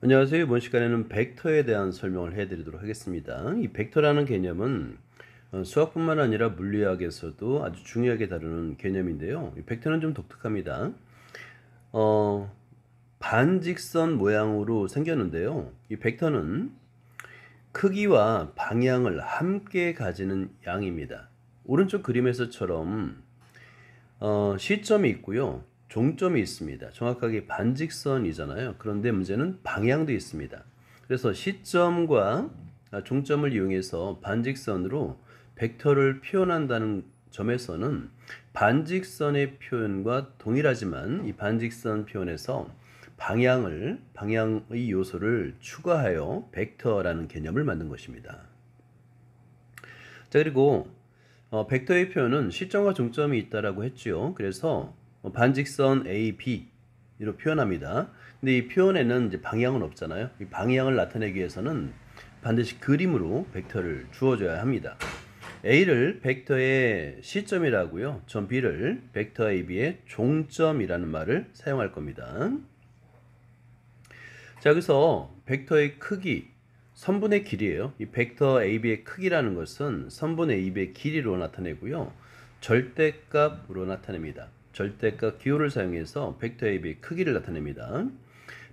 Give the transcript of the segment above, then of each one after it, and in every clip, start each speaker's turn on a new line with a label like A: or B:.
A: 안녕하세요. 이번 시간에는 벡터에 대한 설명을 해드리도록 하겠습니다. 이 벡터라는 개념은 수학뿐만 아니라 물리학에서도 아주 중요하게 다루는 개념인데요. 이 벡터는 좀 독특합니다. 반직선 모양으로 생겼는데요. 이 벡터는 크기와 방향을 함께 가지는 양입니다. 오른쪽 그림에서처럼 시점이 있고요. 종점이 있습니다. 정확하게 반직선이잖아요. 그런데 문제는 방향도 있습니다. 그래서 시점과 종점을 이용해서 반직선으로 벡터를 표현한다는 점에서는 반직선의 표현과 동일하지만 이 반직선 표현에서 방향의 요소를 추가하여 벡터라는 개념을 만든 것입니다. 자, 그리고 벡터의 표현은 시점과 종점이 있다라고 했죠. 그래서 반직선 A, B로 표현합니다. 근데 이 표현에는 이제 방향은 없잖아요. 이 방향을 나타내기 위해서는 반드시 그림으로 벡터를 주어줘야 합니다. A를 벡터의 시점이라고요. 점 B를 벡터 AB의 종점이라는 말을 사용할 겁니다. 자, 여기서 벡터의 크기, 선분의 길이에요. 이 벡터 AB의 크기라는 것은 선분 AB의 길이로 나타내고요. 절대값으로 나타냅니다. 절대값 기호를 사용해서 벡터 AB의 크기를 나타냅니다.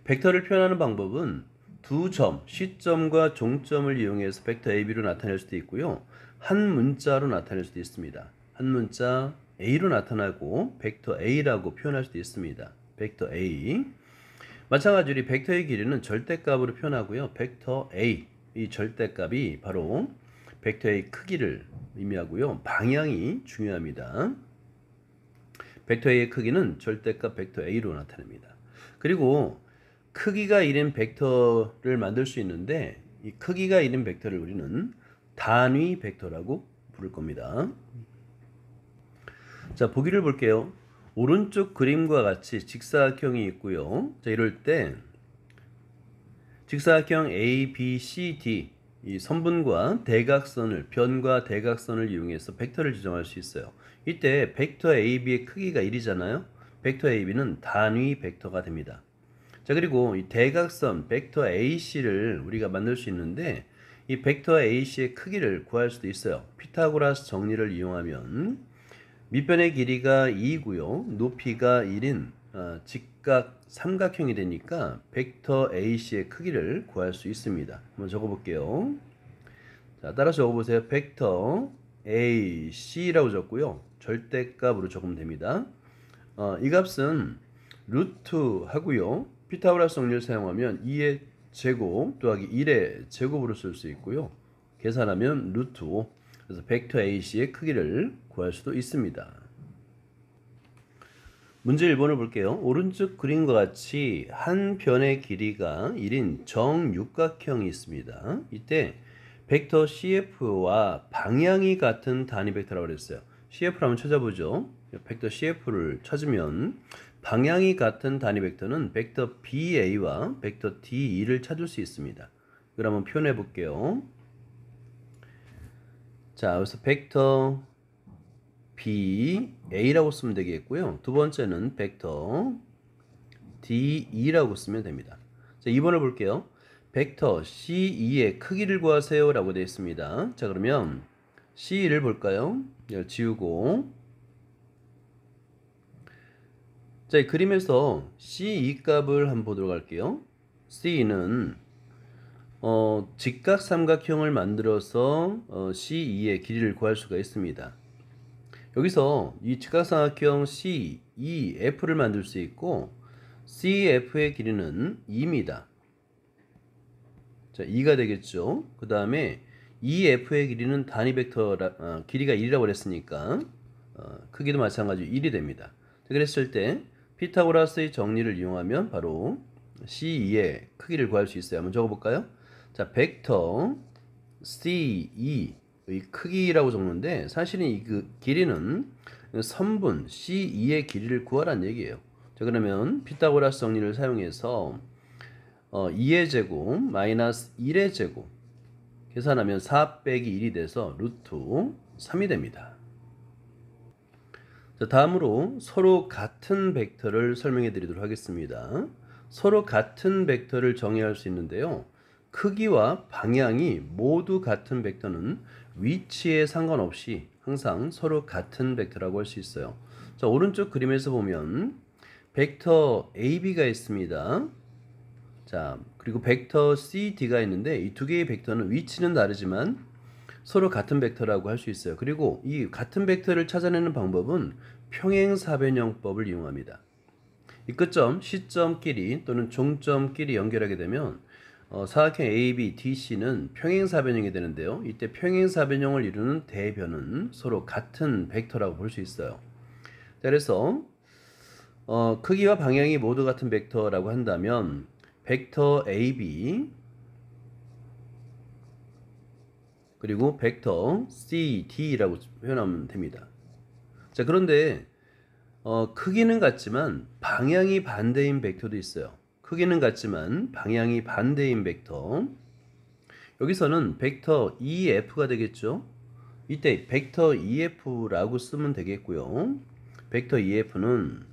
A: 벡터를 표현하는 방법은 두 점, 시점과 종점을 이용해서 벡터 AB로 나타낼 수도 있고요. 한 문자로 나타낼 수도 있습니다. 한 문자 A로 나타나고 벡터 A라고 표현할 수도 있습니다. 벡터 A. 마찬가지로 이 벡터의 길이는 절대값으로 표현하고요. 벡터 A, 이 절대값이 바로 벡터의 크기를 의미하고요. 방향이 중요합니다. 벡터 A의 크기는 절대값 벡터 A로 나타냅니다. 그리고 크기가 1인 벡터를 만들 수 있는데 이 크기가 1인 벡터를 우리는 단위 벡터라고 부를 겁니다. 자, 보기를 볼게요. 오른쪽 그림과 같이 직사각형이 있고요. 자, 이럴 때 직사각형 A, B, C, D 이 선분과 대각선을 변과 대각선을 이용해서 벡터를 지정할 수 있어요. 이때 벡터 AB의 크기가 1이잖아요. 벡터 AB는 단위 벡터가 됩니다. 자, 그리고 이 대각선 벡터 AC를 우리가 만들 수 있는데 이 벡터 AC의 크기를 구할 수도 있어요. 피타고라스 정리를 이용하면 밑변의 길이가 2고요. 높이가 1인 직각 삼각형이 되니까 벡터 AC의 크기를 구할 수 있습니다. 한번 적어볼게요. 자, 따라서 적어보세요. 벡터 AC라고 적고요. 절대값으로 적으면 됩니다. 이 값은 루트 하고요. 피타고라스 정리를 사용하면 2의 제곱 더하기 1의 제곱으로 쓸 수 있고요. 계산하면 루트 5. 그래서 벡터 AC의 크기를 구할 수도 있습니다. 문제 1번을 볼게요. 오른쪽 그림과 같이 한 변의 길이가 1인 정육각형이 있습니다. 이때 벡터 CF와 방향이 같은 단위 벡터라고 그랬어요. CF를 한번 찾아보죠. 벡터 CF를 찾으면 방향이 같은 단위 벡터는 벡터 BA와 벡터 DE를 찾을 수 있습니다. 이걸 한번 표현해 볼게요. 자, 여기서 벡터 BA라고 쓰면 되겠고요. 두 번째는 벡터 DE라고 쓰면 됩니다. 자, 2번을 볼게요. 벡터 CE의 크기를 구하세요 라고 되어 있습니다. 자, 그러면 CE를 볼까요? 이걸 지우고, 자, 이 그림에서 CE 값을 한번 보도록 할게요. CE는 직각삼각형을 만들어서 CE의 길이를 구할 수가 있습니다. 여기서 이 직각삼각형 CEF를 만들 수 있고 CF의 길이는 2입니다. 자, 2가 되겠죠. 그 다음에 EF의 길이는 단위 벡터 길이가 1이라고 그랬으니까 크기도 마찬가지로 1이 됩니다. 자, 그랬을 때 피타고라스의 정리를 이용하면 바로 CE의 크기를 구할 수 있어요. 한번 적어볼까요? 자, 벡터 CE의 크기라고 적는데 사실은 이 길이는 선분 CE의 길이를 구하라는 얘기예요. 자, 그러면 피타고라스 정리를 사용해서 2의 제곱 마이너스 1의 제곱 계산하면 4 빼기 1이 돼서 루트 3이 됩니다. 자, 다음으로 서로 같은 벡터를 설명해 드리도록 하겠습니다. 서로 같은 벡터를 정의할 수 있는데요. 크기와 방향이 모두 같은 벡터는 위치에 상관없이 항상 서로 같은 벡터라고 할 수 있어요. 자, 오른쪽 그림에서 보면 벡터 AB가 있습니다. 자, 그리고 벡터 CD가 있는데 이 두 개의 벡터는 위치는 다르지만 서로 같은 벡터라고 할 수 있어요. 그리고 이 같은 벡터를 찾아내는 방법은 평행사변형법을 이용합니다. 이 끝점 C점끼리 또는 종점끼리 연결하게 되면 사각형 AB, DC는 평행사변형이 되는데요. 이때 평행사변형을 이루는 대변은 서로 같은 벡터라고 볼 수 있어요. 자, 그래서 크기와 방향이 모두 같은 벡터라고 한다면 벡터 AB 그리고 벡터 CD라고 표현하면 됩니다. 자, 그런데 크기는 같지만 방향이 반대인 벡터도 있어요. 크기는 같지만 방향이 반대인 벡터. 여기서는 벡터 EF가 되겠죠. 이때 벡터 EF라고 쓰면 되겠고요. 벡터 EF는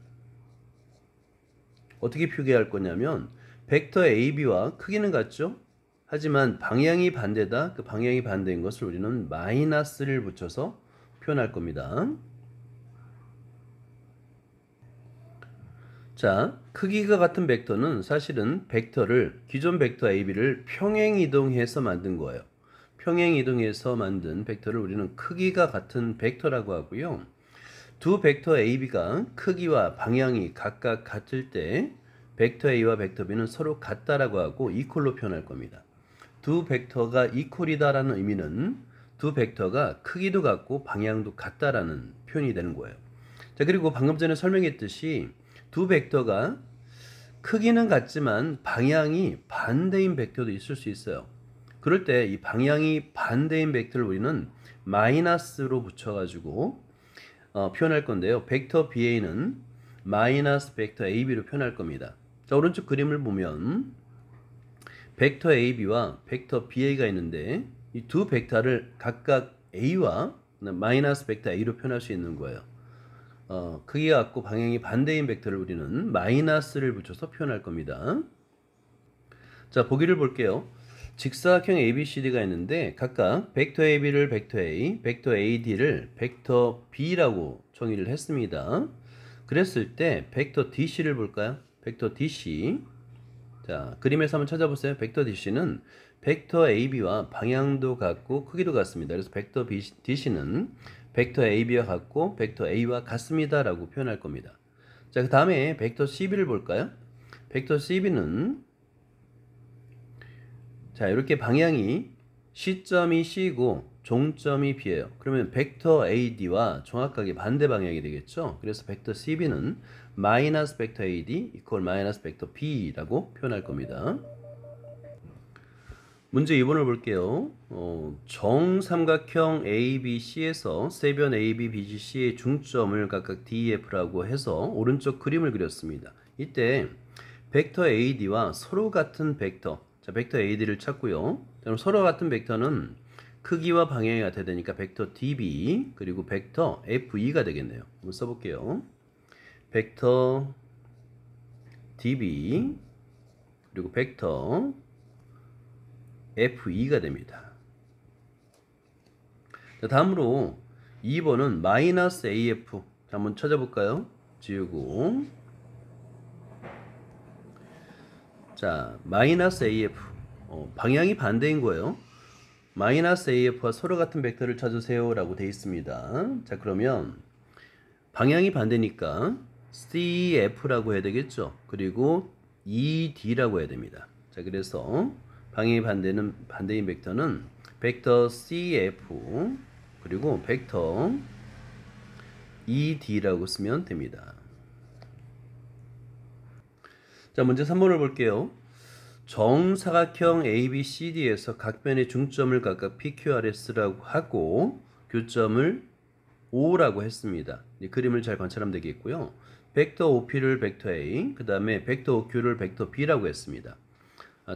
A: 어떻게 표기할 거냐면 벡터 AB와 크기는 같죠. 하지만 방향이 반대다. 그 방향이 반대인 것을 우리는 마이너스를 붙여서 표현할 겁니다. 자, 크기가 같은 벡터는 사실은 벡터를 기존 벡터 AB를 평행 이동해서 만든 거예요. 평행 이동해서 만든 벡터를 우리는 크기가 같은 벡터라고 하고요. 두 벡터 AB가 크기와 방향이 각각 같을 때 벡터 A와 벡터 B는 서로 같다라고 하고 이퀄로 표현할 겁니다. 두 벡터가 이퀄이다라는 의미는 두 벡터가 크기도 같고 방향도 같다라는 표현이 되는 거예요. 자, 그리고 방금 전에 설명했듯이 두 벡터가 크기는 같지만 방향이 반대인 벡터도 있을 수 있어요. 그럴 때 이 방향이 반대인 벡터를 우리는 마이너스로 붙여가지고 표현할 건데요. 벡터 BA는 마이너스 벡터 AB로 표현할 겁니다. 자, 오른쪽 그림을 보면 벡터 AB와 벡터 BA가 있는데 이 두 벡터를 각각 A와 마이너스 벡터 A로 표현할 수 있는 거예요. 크기가 같고 방향이 반대인 벡터를 우리는 마이너스를 붙여서 표현할 겁니다. 자, 보기를 볼게요. 직사각형 ABCD가 있는데 각각 벡터 AB를 벡터 A, 벡터 AD를 벡터 B라고 정의를 했습니다. 그랬을 때 벡터 DC를 볼까요? 벡터 DC. 자, 그림에서 한번 찾아보세요. 벡터 DC는 벡터 AB와 방향도 같고 크기도 같습니다. 그래서 벡터 DC는 벡터 AB와 같고 벡터 A와 같습니다 라고 표현할 겁니다. 자, 그 다음에 벡터 CB를 볼까요? 벡터 CB는 자, 이렇게 방향이 C점이 C고 종점이 B예요. 그러면 벡터 AD와 정확하게 반대 방향이 되겠죠. 그래서 벡터 CB는 마이너스 벡터 AD 이퀄 마이너스 벡터 B라고 표현할 겁니다. 문제 2번을 볼게요. 정삼각형 ABC에서 세변 AB, BGC의 중점을 각각 DEF라고 해서 오른쪽 그림을 그렸습니다. 이때 벡터 AD와 서로 같은 벡터, 자, 벡터 AD를 찾고요. 그럼 서로 같은 벡터는 크기와 방향이 같아야 되니까 벡터 DB 그리고 벡터 FE가 되겠네요. 한번 써볼게요. 벡터 DB 그리고 벡터 FE가 됩니다. 자, 다음으로 2번은 마이너스 AF. 자, 한번 찾아볼까요? 지우고. 자, 마이너스 AF. 방향이 반대인 거예요. 마이너스 AF와 서로 같은 벡터를 찾으세요 라고 되어 있습니다. 자, 그러면 방향이 반대니까 CF라고 해야 되겠죠. 그리고 ED라고 해야 됩니다. 자, 그래서 방향이 반대인 벡터는 벡터 CF 그리고 벡터 ED라고 쓰면 됩니다. 자, 문제 3번을 볼게요. 정사각형 ABCD에서 각 변의 중점을 각각 PQRS라고 하고 교점을 O라고 했습니다. 이 그림을 잘 관찰하면 되겠고요. 벡터 OP를 벡터 A, 그 다음에 벡터 OQ를 벡터 B라고 했습니다.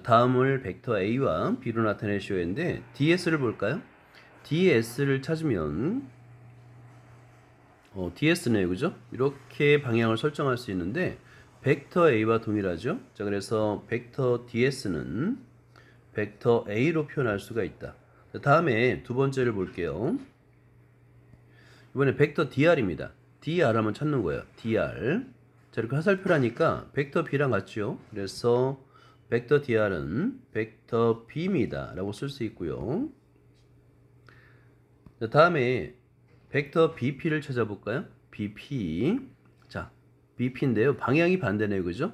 A: 다음을 벡터 A와 B로 나타내시오 했는데 DS를 볼까요? DS를 찾으면 DS네요, 그죠? 이렇게 방향을 설정할 수 있는데 벡터 A와 동일하죠. 자, 그래서 벡터 DS는 벡터 A로 표현할 수가 있다. 자, 다음에 두 번째를 볼게요. 이번에 벡터 DR입니다. DR 한번 찾는 거예요. DR. 자, 이렇게 화살표라니까 벡터 B랑 같죠. 그래서 벡터 DR은 벡터 B입니다. 라고 쓸 수 있고요. 자, 다음에 벡터 BP를 찾아볼까요? BP. 자, BP인데요. 방향이 반대네요. 그죠?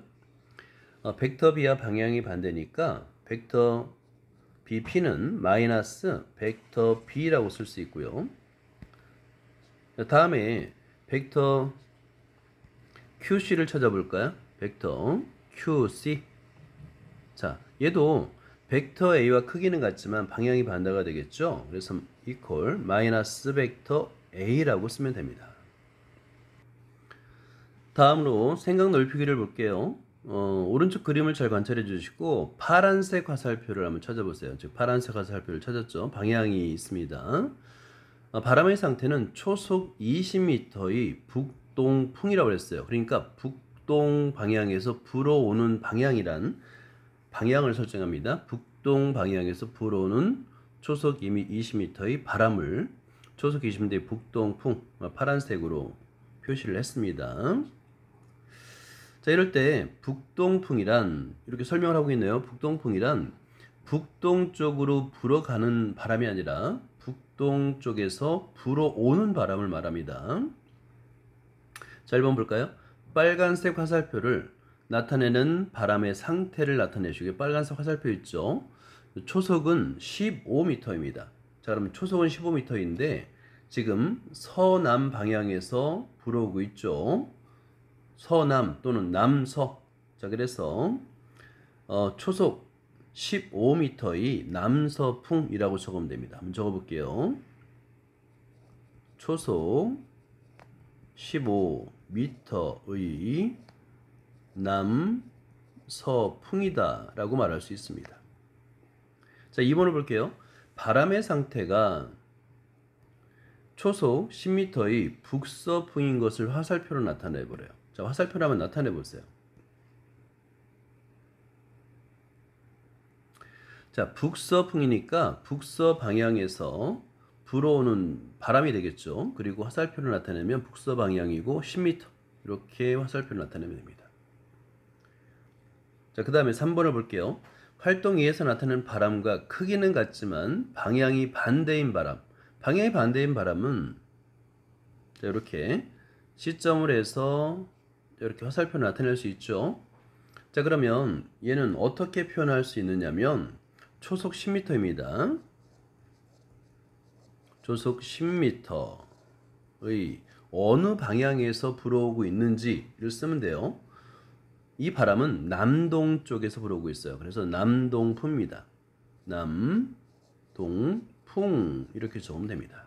A: 벡터 B와 방향이 반대니까 벡터 BP는 마이너스 벡터 B라고 쓸 수 있고요. 자, 다음에 벡터 QC를 찾아볼까요? 벡터 QC. 자, 얘도 벡터 A와 크기는 같지만 방향이 반대가 되겠죠? 그래서 이퀄 마이너스 벡터 A라고 쓰면 됩니다. 다음으로 생각 넓히기를 볼게요. 오른쪽 그림을 잘 관찰해 주시고 파란색 화살표를 한번 찾아보세요. 즉 파란색 화살표를 찾았죠. 방향이 있습니다. 바람의 상태는 초속 20m의 북동풍이라고 했어요. 그러니까 북동 방향에서 불어오는 방향이란 방향을 설정합니다. 북동 방향에서 불어오는 초속 20m의 바람을 초속 20m의 북동풍 파란색으로 표시를 했습니다. 자, 이럴 때 북동풍이란 이렇게 설명을 하고 있네요. 북동풍이란 북동쪽으로 불어가는 바람이 아니라 북동쪽에서 불어오는 바람을 말합니다. 자, 1번 볼까요? 빨간색 화살표를 나타내는 바람의 상태를 나타내시고요. 빨간색 화살표 있죠? 초속은 15m입니다. 자, 그러면 초속은 15m인데 지금 서남 방향에서 불어오고 있죠. 서남 또는 남서. 자, 그래서 초속 15m의 남서풍이라고 적으면 됩니다. 한번 적어볼게요. 초속 15m의 남서풍이다 라고 말할 수 있습니다. 자, 2번을 볼게요. 바람의 상태가 초속 10m의 북서풍인 것을 화살표로 나타내버려요. 자, 화살표로 한번 나타내보세요. 자, 북서풍이니까 북서 방향에서 불어오는 바람이 되겠죠. 그리고 화살표를 나타내면 북서 방향이고 10m 이렇게 화살표를 나타내면 됩니다. 자, 그 다음에 3번을 볼게요. 활동 2에서 나타나는 바람과 크기는 같지만 방향이 반대인 바람. 방향이 반대인 바람은 자, 이렇게 시점을 해서 이렇게 화살표를 나타낼 수 있죠. 자, 그러면 얘는 어떻게 표현할 수 있느냐면 초속 10m입니다. 초속 10m의 어느 방향에서 불어오고 있는지를 쓰면 돼요. 이 바람은 남동 쪽에서 불어오고 있어요. 그래서 남동풍입니다. 남동풍 이렇게 적으면 됩니다.